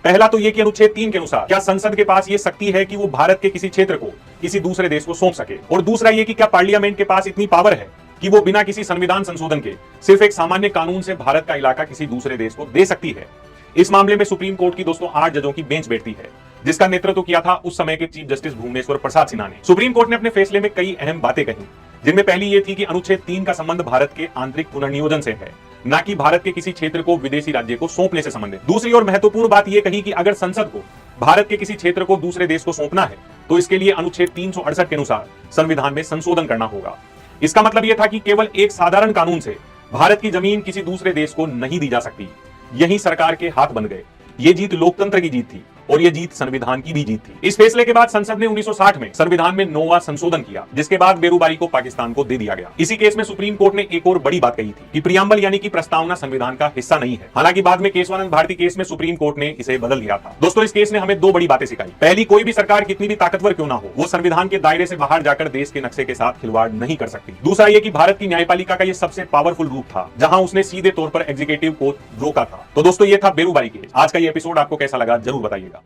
पहला तो ये कि अनुच्छेद 3 के अनुसार क्या संसद के पास ये शक्ति है कि वो भारत के किसी क्षेत्र को किसी दूसरे देश को सौंप सके, और दूसरा ये कि क्या पार्लियामेंट के पास इतनी पावर है कि वो बिना किसी संविधान संशोधन के सिर्फ एक सामान्य कानून से भारत का इलाका किसी दूसरे देश को दे सकती है। इस मामले में सुप्रीम कोर्ट की दोस्तों 8 जजों की बेंच बैठती है, जिसका नेतृत्व किया था उस समय के चीफ जस्टिस भुवनेश्वर प्रसाद सिन्हा ने। सुप्रीम कोर्ट ने अपने फैसले में कई अहम बातें कही, जिनमें पहली ये थी कि अनुच्छेद 3 का संबंध भारत के आंतरिक पुनर्नियोजन से है, न कि भारत के किसी क्षेत्र को विदेशी राज्य को सौंपने से संबंधित। दूसरी और महत्वपूर्ण बात यह कही कि अगर संसद को भारत के किसी क्षेत्र को दूसरे देश को सौंपना है तो इसके लिए अनुच्छेद 368 के अनुसार संविधान में संशोधन करना होगा। इसका मतलब यह था कि केवल एक साधारण कानून से भारत की जमीन किसी दूसरे देश को नहीं दी जा सकती। यही सरकार के हाथ बन गए। ये जीत लोकतंत्र की जीत थी और ये जीत संविधान की भी जीत थी। इस फैसले के बाद संसद ने 1960 में संविधान में 9वां संशोधन किया, जिसके बाद बेरूबारी को पाकिस्तान को दे दिया गया। इसी केस में सुप्रीम कोर्ट ने एक और बड़ी बात कही थी कि प्रियम्बल यानी कि प्रस्तावना संविधान का हिस्सा नहीं है। हालांकि बाद में केशवानंद भारती केस में सुप्रीम कोर्ट ने इसे बदल दिया था। दोस्तों, इस केस ने हमें 2 बड़ी बातें सिखाई। पहली, कोई भी सरकार कितनी भी ताकतवर क्यों ना हो, वो संविधान के दायरे से बाहर जाकर देश के नक्शे के साथ खिलवाड़ नहीं कर सकती। दूसरा ये कि भारत की न्यायपालिका का ये सबसे पावरफुल रूप था जहां उसने सीधे तौर पर एग्जीक्यूटिव को रोका था। तो दोस्तों, ये था बेरूबारी केस। आज का ये एपिसोड आपको कैसा लगा जरूर बताइएगा।